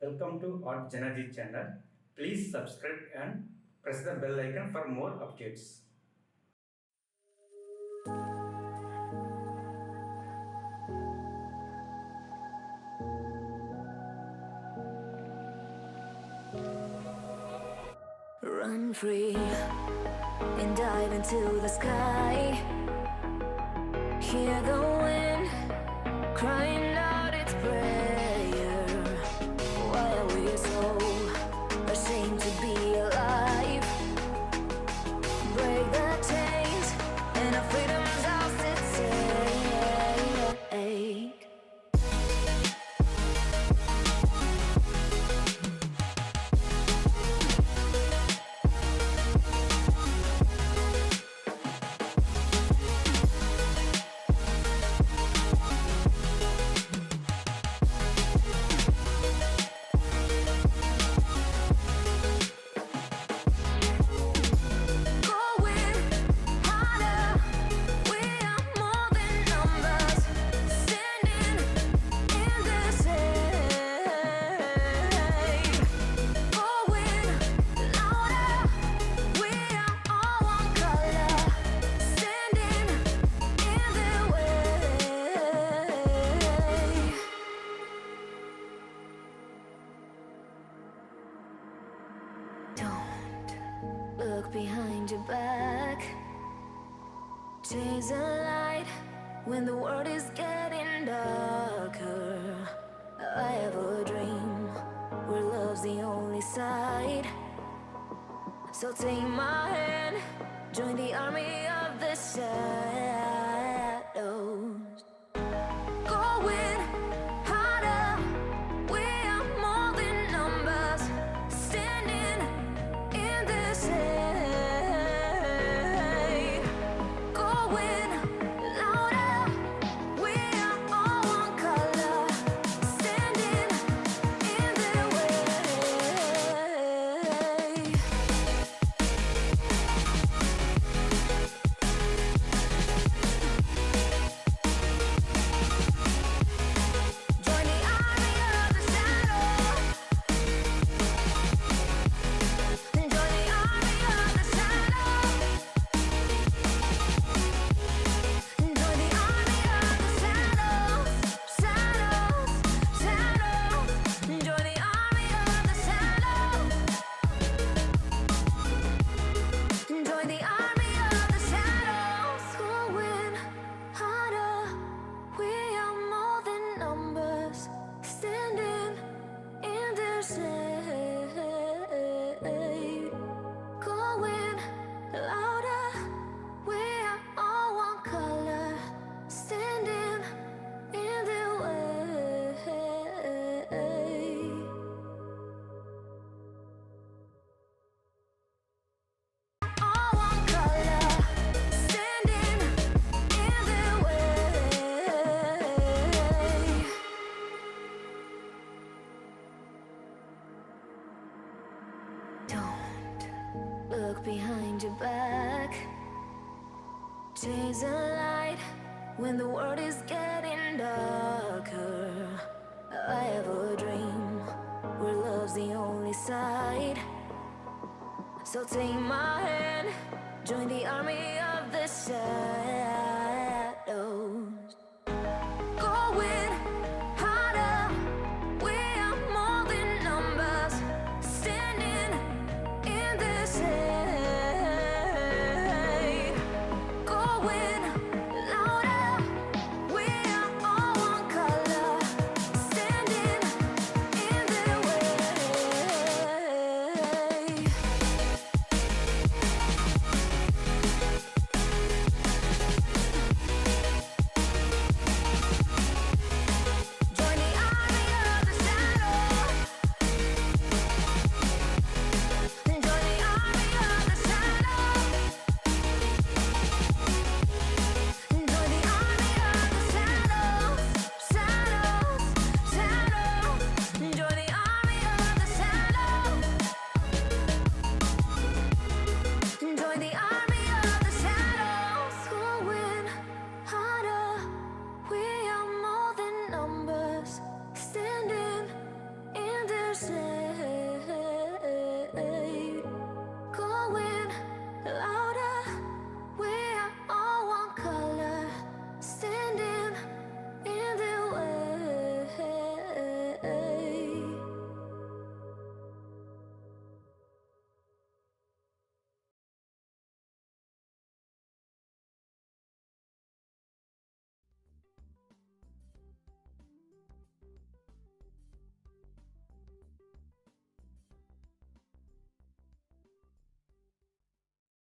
Welcome to JanaG channel. Please subscribe and press the bell icon for more updates. Run free and dive into the sky. Hear the wind crying out its prayer. Why are we so ashamed to be alive? Break the chains and our freedom's ours to take. Look behind your back. Chase a light when the world is getting darker. I have a dream where love's the only side. So take my hand, join the army of the shadows. Going harder, we are more than numbers. Standing in this hate, going louder, we are all one color. Standing in their way. Join the army of the shadows. Join the army of the shadows. Join the army of the shadows. Shadows, shadows. Join the army of the shadows. Join the army of the shadows. Going harder, we are more than numbers. Standing in their shade. Going louder, we are all one color. Standing in their way. All one color. Standing in their way. Don't look behind your back. Chase a light when the world is getting darker. I have a dream where love's the only side. So take my hand, join the army of the shadows.